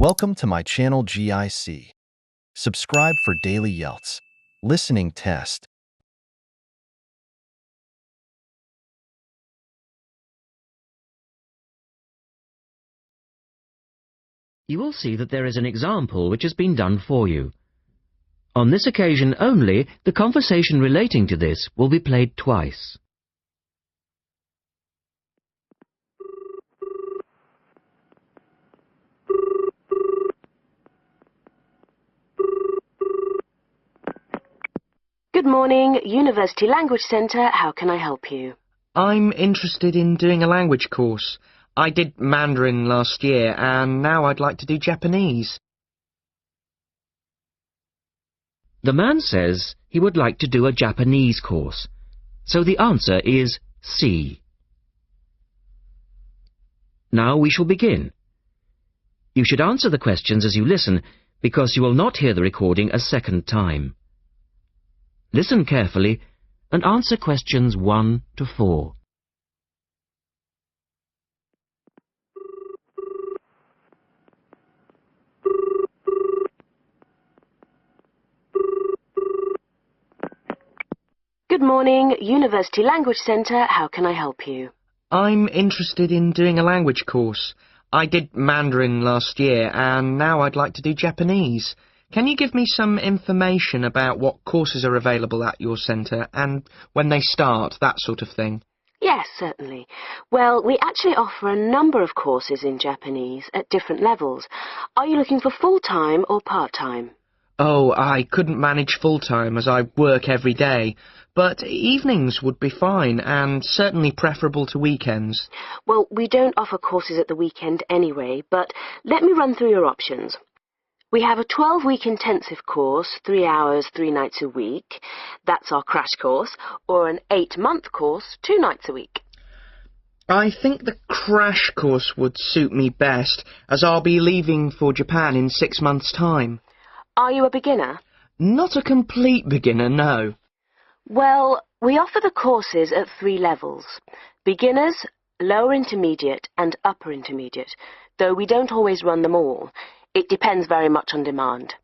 Welcome to my channel GIC. Subscribe for daily IELTS Listening Test. You will see that there is an example which has been done for you. On this occasion only, the conversation relating to this will be played twice. Good morning, University Language Centre. How can I help you? I'm interested in doing a language course. I did Mandarin last year, and now I'd like to do Japanese. The man says he would like to do a Japanese course, so the answer is C. Now we shall begin. You should answer the questions as you listen, because you will not hear the recording a second time. Listen carefully and answer questions 1 to 4. Good morning, University Language Centre. How can I help you? I'm interested in doing a language course. I did Mandarin last year, and now I'd like to do Japanese. Can you give me some information about what courses are available at your centre and when they start, that sort of thing? Yes, certainly. Well, we actually offer a number of courses in Japanese at different levels. Are you looking for full-time or part-time? Oh, I couldn't manage full-time as I work every day, but evenings would be fine and certainly preferable to weekends. Well, we don't offer courses at the weekend anyway, but let me run through your options. We have a 12-week intensive course, 3 hours, 3 nights a week. That's our crash course. Or an 8-month course, 2 nights a week. I think the crash course would suit me best, as I'll be leaving for Japan in 6 months' time. Are you a beginner? Not a complete beginner, no. Well, we offer the courses at 3 levels. Beginners, lower intermediate and upper intermediate, though we don't always run them all. It depends very much on demand.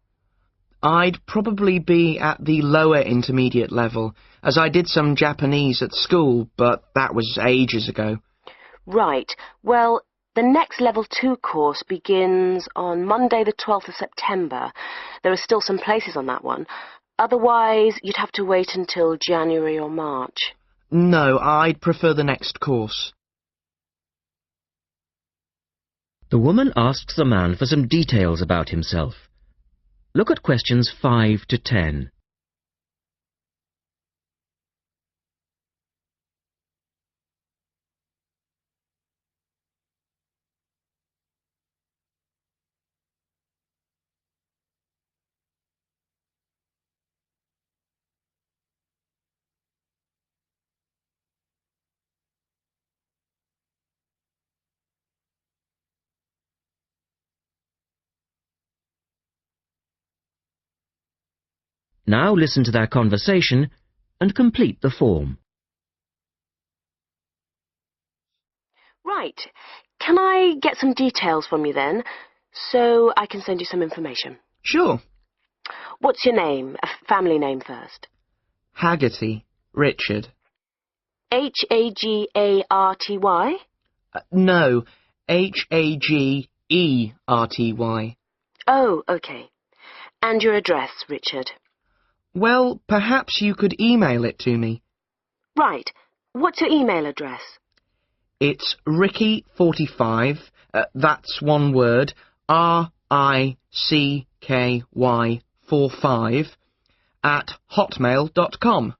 I'd probably be at the lower intermediate level, as I did some Japanese at school, but that was ages ago. Right. Well, the next Level 2 course begins on Monday the 12th of September. There are still some places on that one. Otherwise, you'd have to wait until January or March. No, I'd prefer the next course. The woman asks the man for some details about himself. Look at questions 5 to 10. Now listen to their conversation and complete the form. Right. Can I get some details from you then, so I can send you some information? Sure. What's your name? A family name first. Haggerty, Richard. Hagarty? No, Hagerty. Oh, okay. And your address, Richard? Well, perhaps you could email it to me. Right. What's your email address? It's Ricky45, that's one word, RICKY45, at hotmail.com.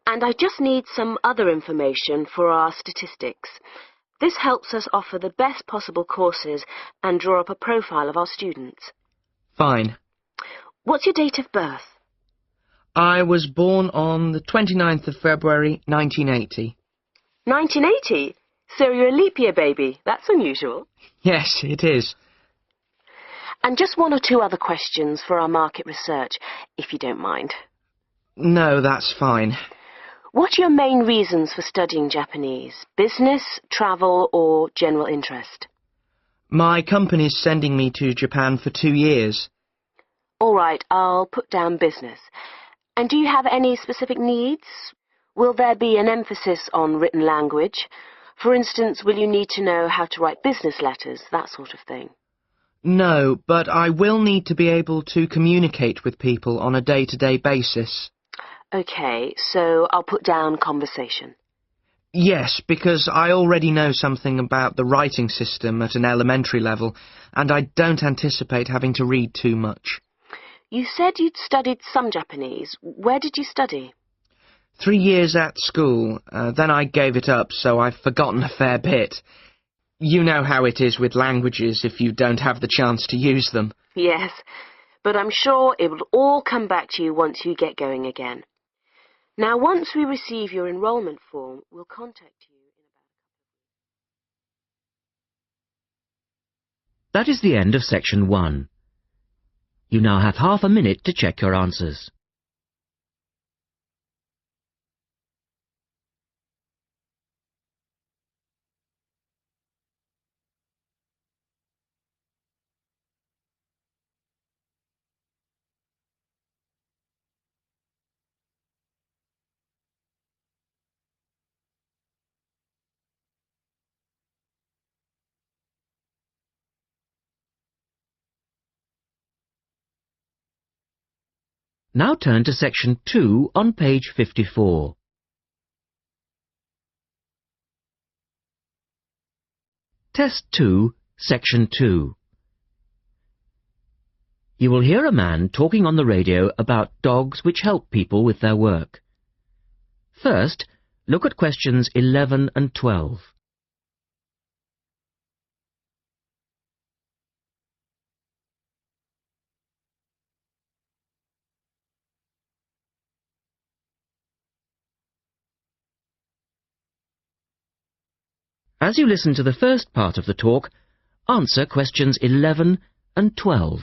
And I just need some other information for our statistics. This helps us offer the best possible courses and draw up a profile of our students. Fine. What's your date of birth? I was born on the 29th of February, 1980. 1980? So you're a leap year baby. That's unusual. Yes, it is. And just 1 or 2 other questions for our market research, if you don't mind. No, that's fine. What are your main reasons for studying Japanese? Business, travel, or general interest? My company's sending me to Japan for 2 years. All right, I'll put down business. And do you have any specific needs? Will there be an emphasis on written language? For instance, will you need to know how to write business letters, that sort of thing? No, but I will need to be able to communicate with people on a day-to-day basis. Okay, so I'll put down conversation. Yes, because I already know something about the writing system at an elementary level, and I don't anticipate having to read too much. You said you'd studied some Japanese. Where did you study? 3 years at school, then I gave it up, so I've forgotten a fair bit. You know how it is with languages if you don't have the chance to use them. Yes, but I'm sure it will all come back to you once you get going again. Now, once we receive your enrolment form, we'll contact you in about... That is the end of section 1. You now have half a minute to check your answers. Now turn to section 2 on page 54. Test 2, section 2. You will hear a man talking on the radio about dogs which help people with their work. First, look at questions 11 and 12. As you listen to the first part of the talk, answer questions 11 and 12.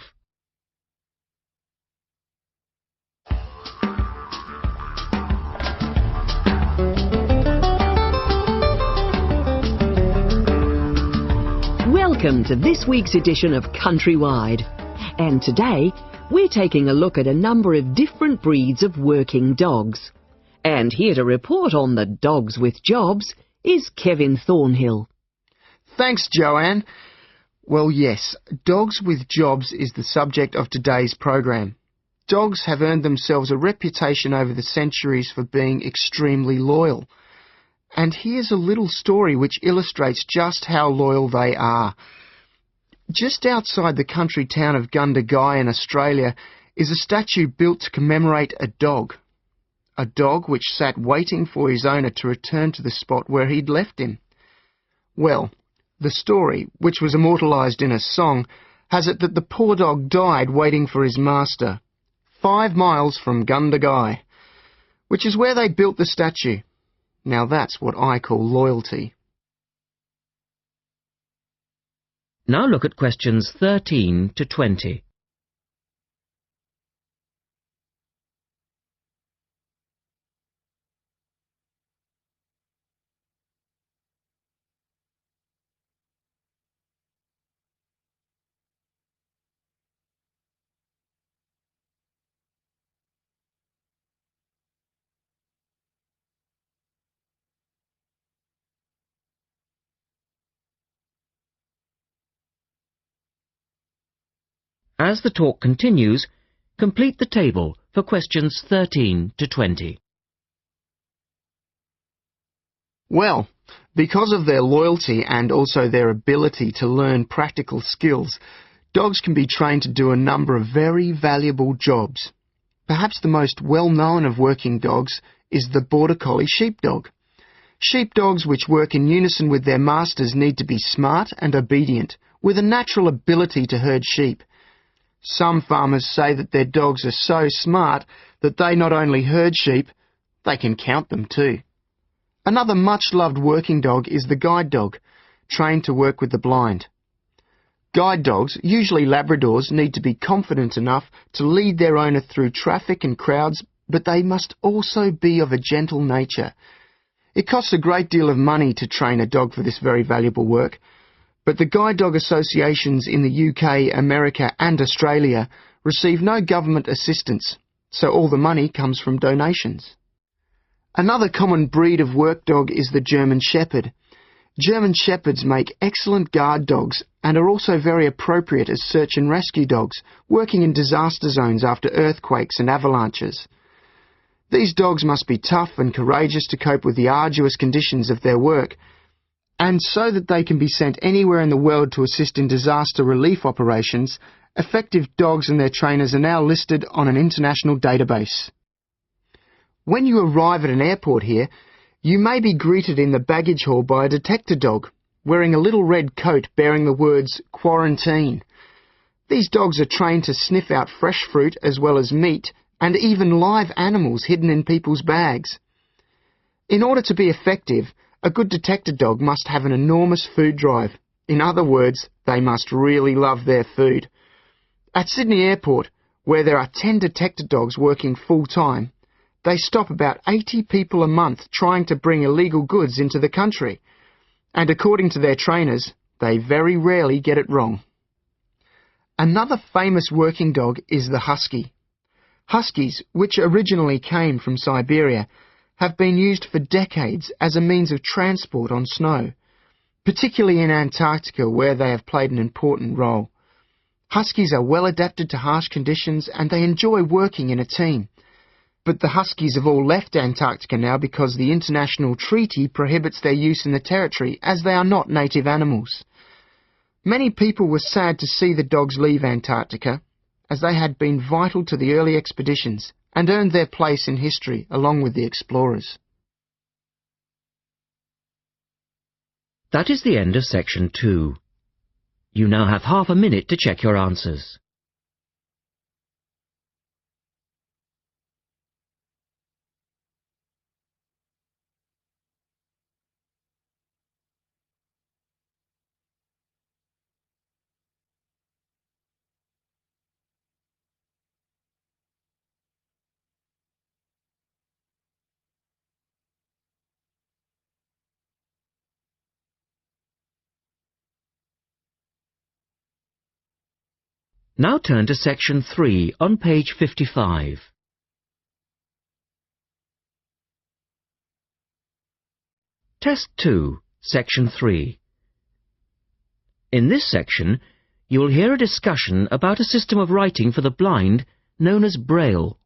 Welcome to this week's edition of Countrywide. And today, we're taking a look at a number of different breeds of working dogs. And here to report on the dogs with jobs is Kevin Thornhill. Thanks, Joanne. Well, yes, dogs with jobs is the subject of today's program. Dogs have earned themselves a reputation over the centuries for being extremely loyal. And here's a little story which illustrates just how loyal they are. Just outside the country town of Gundagai in Australia is a statue built to commemorate a dog. A dog which sat waiting for his owner to return to the spot where he'd left him. Well, the story, which was immortalised in a song, has it that the poor dog died waiting for his master, 5 miles from Gundagai, which is where they built the statue. Now that's what I call loyalty. Now look at questions 13 to 20. As the talk continues, complete the table for questions 13 to 20. Well, because of their loyalty and also their ability to learn practical skills, dogs can be trained to do a number of very valuable jobs. Perhaps the most well-known of working dogs is the Border Collie sheepdog. Sheepdogs which work in unison with their masters need to be smart and obedient, with a natural ability to herd sheep. Some farmers say that their dogs are so smart that they not only herd sheep, they can count them too. Another much-loved working dog is the guide dog, trained to work with the blind. Guide dogs, usually Labradors, need to be confident enough to lead their owner through traffic and crowds, but they must also be of a gentle nature. It costs a great deal of money to train a dog for this very valuable work, But the guide dog associations in the UK, America and Australia receive no government assistance, so all the money comes from donations. Another common breed of work dog is the German Shepherd. German Shepherds make excellent guard dogs and are also very appropriate as search and rescue dogs, working in disaster zones after earthquakes and avalanches. These dogs must be tough and courageous to cope with the arduous conditions of their work, and so that they can be sent anywhere in the world to assist in disaster relief operations, effective dogs and their trainers are now listed on an international database. When you arrive at an airport here, you may be greeted in the baggage hall by a detector dog, wearing a little red coat bearing the words "Quarantine." These dogs are trained to sniff out fresh fruit as well as meat and even live animals hidden in people's bags. In order to be effective, a good detector dog must have an enormous food drive. In other words, they must really love their food. At Sydney Airport, where there are 10 detector dogs working full-time, they stop about 80 people a month trying to bring illegal goods into the country. And according to their trainers, they very rarely get it wrong. Another famous working dog is the husky. Huskies, which originally came from Siberia, have been used for decades as a means of transport on snow, particularly in Antarctica where they have played an important role. Huskies are well adapted to harsh conditions and they enjoy working in a team. But the huskies have all left Antarctica now because the international treaty prohibits their use in the territory as they are not native animals. Many people were sad to see the dogs leave Antarctica, as they had been vital to the early expeditions and earned their place in history along with the explorers. That is the end of section 2. You now have half a minute to check your answers. Now turn to section 3 on page 55. Test 2, section 3. In this section, you will hear a discussion about a system of writing for the blind known as Braille.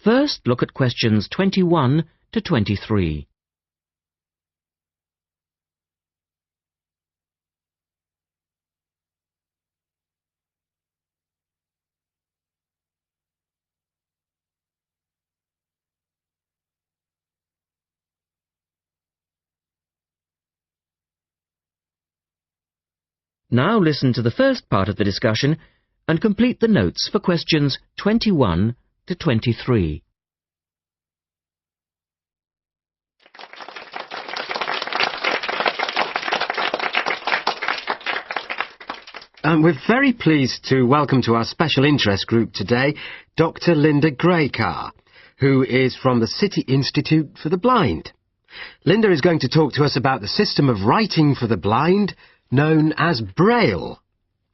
First, look at questions 21 to 23. Now listen to the first part of the discussion and complete the notes for questions 21 to 23. We're very pleased to welcome to our special interest group today Dr. Linda Graycar, who is from the City Institute for the Blind. Linda is going to talk to us about the system of writing for the blind known as Braille.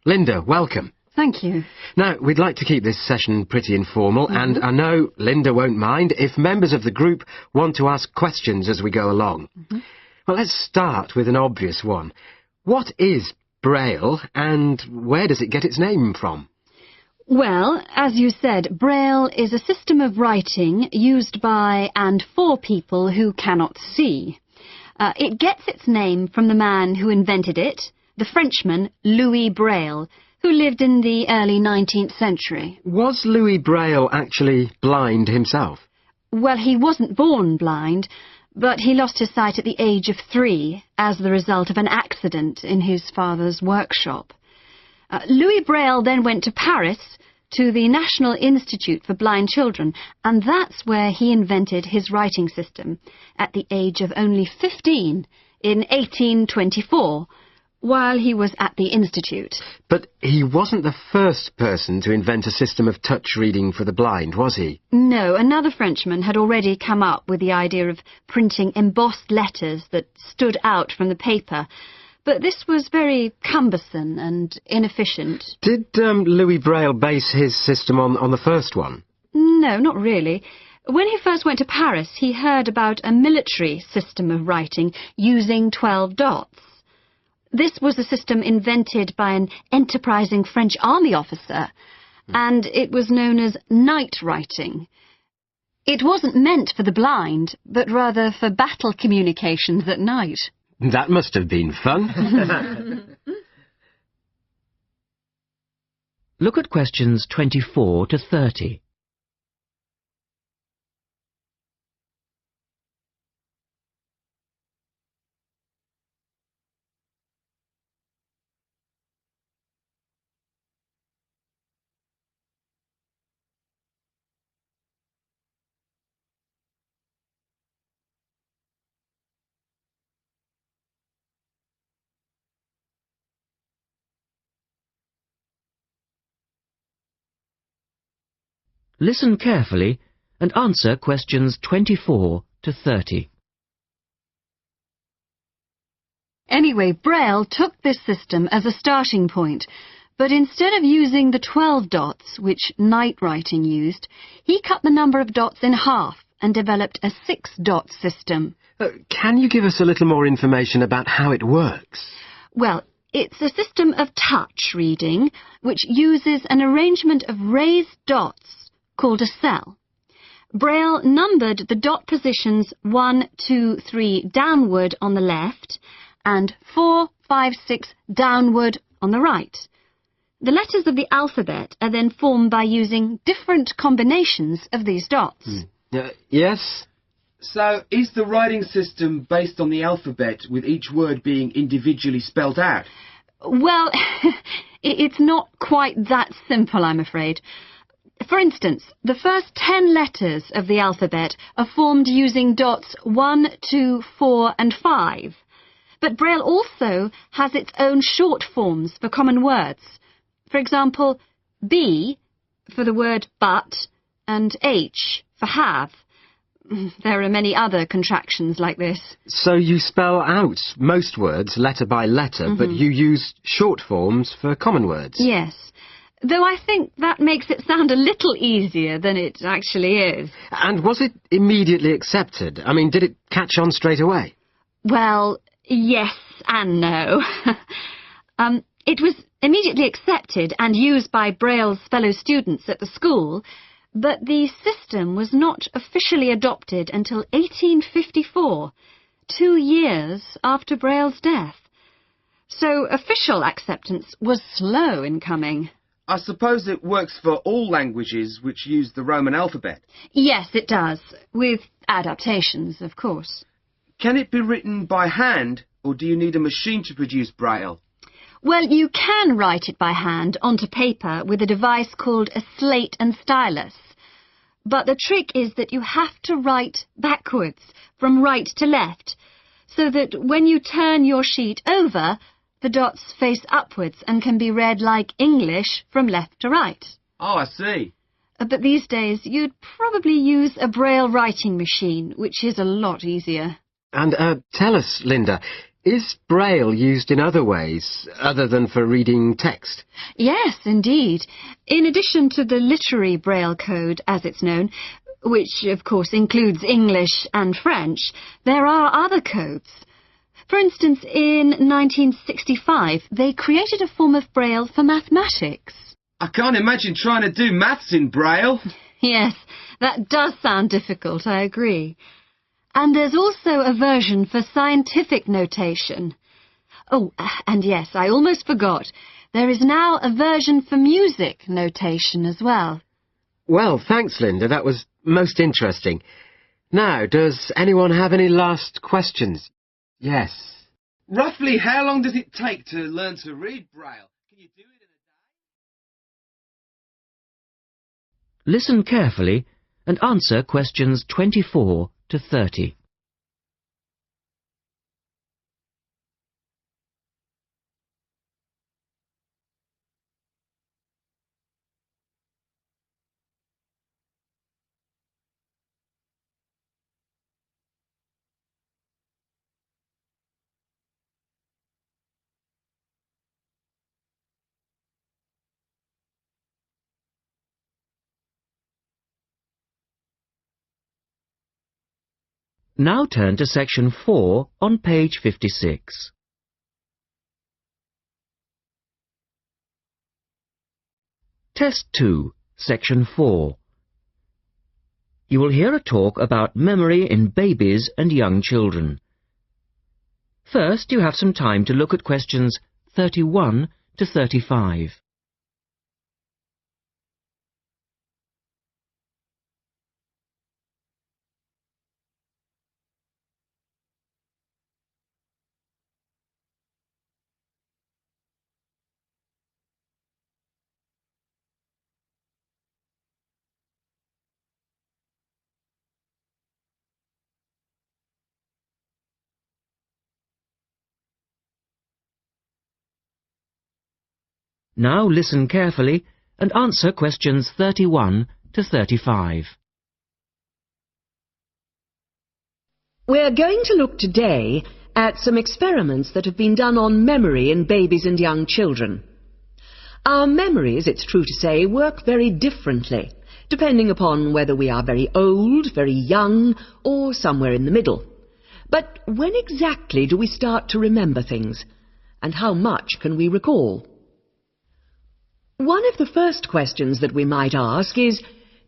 Linda, welcome. Thank you. Now, we'd like to keep this session pretty informal, and I know Linda won't mind if members of the group want to ask questions as we go along. Well, let's start with an obvious one. What is Braille, and where does it get its name from? Well, as you said, Braille is a system of writing used by and for people who cannot see. It gets its name from the man who invented it, the Frenchman Louis Braille, who lived in the early 19th century. Was Louis Braille actually blind himself? Well, he wasn't born blind, but he lost his sight at the age of 3 as the result of an accident in his father's workshop. Louis Braille then went to Paris to the National Institute for Blind Children, and that's where he invented his writing system at the age of only 15 in 1824, while he was at the Institute. But he wasn't the first person to invent a system of touch reading for the blind, was he? No, another Frenchman had already come up with the idea of printing embossed letters that stood out from the paper, but this was very cumbersome and inefficient. Did Louis Braille base his system on the first one? No, not really. When he first went to Paris, he heard about a military system of writing using 12 dots. This was a system invented by an enterprising French army officer, and it was known as night writing. It wasn't meant for the blind, but rather for battle communications at night. That must have been fun. Look at questions 24 to 30. Listen carefully and answer questions 24 to 30. Anyway, Braille took this system as a starting point, but instead of using the 12 dots, which night writing used, he cut the number of dots in half and developed a 6-dot system. Can you give us a little more information about how it works? Well, it's a system of touch reading, which uses an arrangement of raised dots called a cell. Braille numbered the dot positions 1, 2, 3 downward on the left and 4, 5, 6 downward on the right. The letters of the alphabet are then formed by using different combinations of these dots. Yes? So, is the writing system based on the alphabet, with each word being individually spelt out? Well, it's not quite that simple, I'm afraid. For instance, the first 10 letters of the alphabet are formed using dots 1, 2, 4 and 5. But Braille also has its own short forms for common words. For example, B for the word but and H for have. There are many other contractions like this. So you spell out most words letter by letter, but you use short forms for common words? Yes. Though I think that makes it sound a little easier than it actually is. And was it immediately accepted? I mean, did it catch on straight away? Well, yes and no. It was immediately accepted and used by Braille's fellow students at the school, but the system was not officially adopted until 1854, 2 years after Braille's death. So official acceptance was slow in coming. I suppose it works for all languages which use the Roman alphabet. Yes, it does, with adaptations, of course. Can it be written by hand, or do you need a machine to produce Braille? Well, you can write it by hand onto paper with a device called a slate and stylus. But the trick is that you have to write backwards, from right to left, so that when you turn your sheet over, the dots face upwards and can be read like English from left to right. Oh, I see. But these days, you'd probably use a Braille writing machine, which is a lot easier. And tell us, Linda, is Braille used in other ways, other than for reading text? Yes, indeed. In addition to the literary Braille code, as it's known, which of course includes English and French, there are other codes. For instance, in 1965, they created a form of Braille for mathematics. I can't imagine trying to do maths in Braille. Yes, that does sound difficult, I agree. And there's also a version for scientific notation. Oh, and yes, I almost forgot. There is now a version for music notation as well. Well, thanks, Linda. That was most interesting. Now, does anyone have any last questions? Yes. Roughly how long does it take to learn to read Braille? Can you do it in a day? Listen carefully and answer questions 24 to 30. Now turn to section 4 on page 56. Test 2, section 4. You will hear a talk about memory in babies and young children. First, you have some time to look at questions 31 to 35. Now listen carefully and answer questions 31 to 35. We're going to look today at some experiments that have been done on memory in babies and young children. Our memories, it's true to say, work very differently, depending upon whether we are very old, very young, or somewhere in the middle. But when exactly do we start to remember things? And how much can we recall? One of the first questions that we might ask is,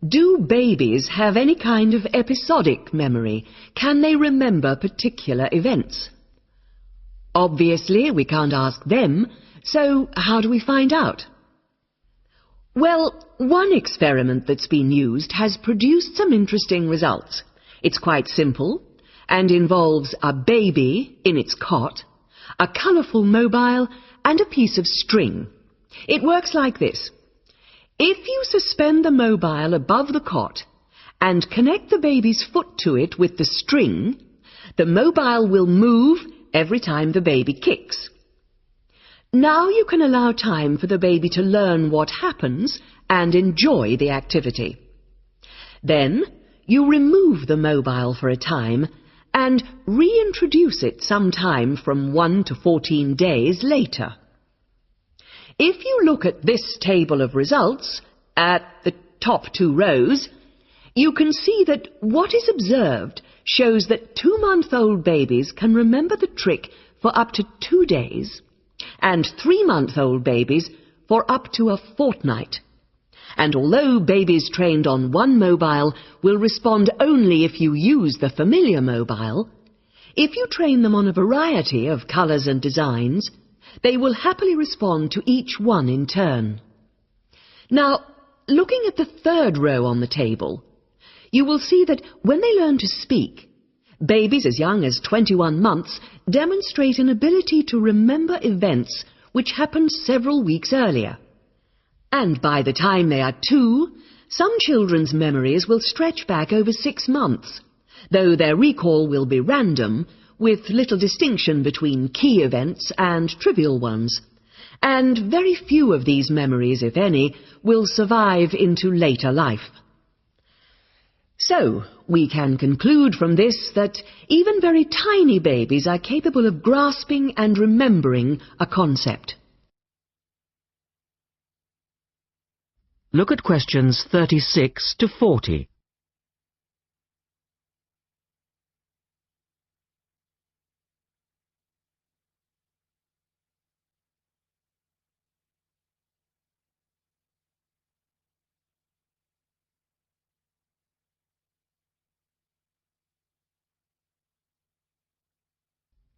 do babies have any kind of episodic memory? Can they remember particular events? Obviously, we can't ask them, so how do we find out? Well, one experiment that's been used has produced some interesting results. It's quite simple and involves a baby in its cot, a colourful mobile, and a piece of string. It works like this. If you suspend the mobile above the cot and connect the baby's foot to it with the string, the mobile will move every time the baby kicks. Now you can allow time for the baby to learn what happens and enjoy the activity. Then you remove the mobile for a time and reintroduce it sometime from 1 to 14 days later. If you look at this table of results, at the top 2 rows, you can see that what is observed shows that 2-month-old babies can remember the trick for up to 2 days, and 3-month-old babies for up to a fortnight. And although babies trained on one mobile will respond only if you use the familiar mobile, if you train them on a variety of colours and designs, they will happily respond to each one in turn. Now, looking at the 3rd row on the table, you will see that when they learn to speak, babies as young as 21 months demonstrate an ability to remember events which happened several weeks earlier. And by the time they are 2, some children's memories will stretch back over 6 months, though their recall will be random, with little distinction between key events and trivial ones, and very few of these memories, if any, will survive into later life. So, we can conclude from this that even very tiny babies are capable of grasping and remembering a concept. Look at questions 36 to 40.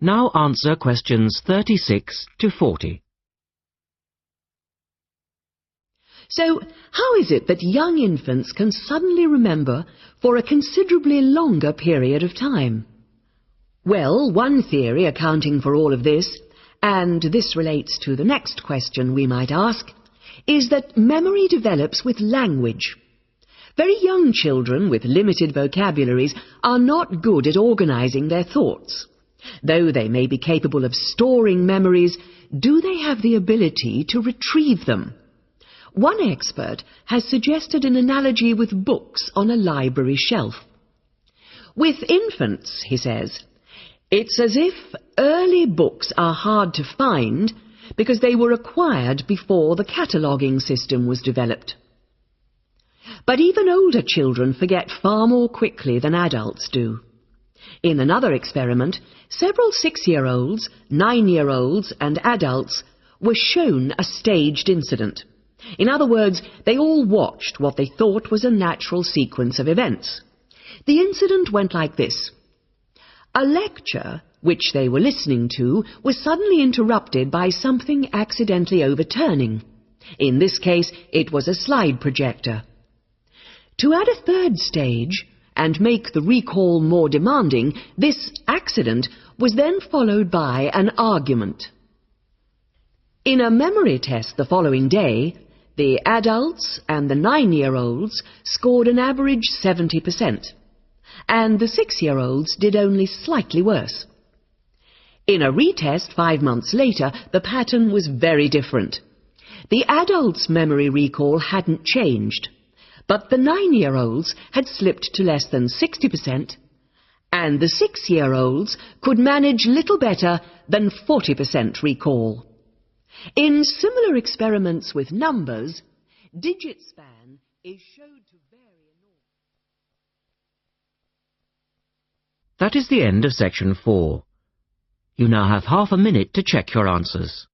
Now answer questions 36 to 40. So, how is it that young infants can suddenly remember for a considerably longer period of time? Well, one theory accounting for all of this, and this relates to the next question we might ask, is that memory develops with language. Very young children with limited vocabularies are not good at organizing their thoughts. Though they may be capable of storing memories, do they have the ability to retrieve them? One expert has suggested an analogy with books on a library shelf. With infants, he says, it's as if early books are hard to find because they were acquired before the cataloguing system was developed. But even older children forget far more quickly than adults do. In another experiment, several 6-year-olds, 9-year-olds and adults were shown a staged incident. In other words, they all watched what they thought was a natural sequence of events. The incident went like this. A lecture, which they were listening to, was suddenly interrupted by something accidentally overturning. In this case, it was a slide projector. To add a third stage, and make the recall more demanding, this accident was then followed by an argument. In a memory test the following day, the adults and the 9-year-olds scored an average 70%, and the 6-year-olds did only slightly worse. In a retest 5 months later, the pattern was very different. The adults' memory recall hadn't changed, but the 9-year-olds had slipped to less than 60%, and the 6-year-olds could manage little better than 40% recall. In similar experiments with numbers, digit span is shown to vary enormously. That is the end of section 4. You now have half a minute to check your answers.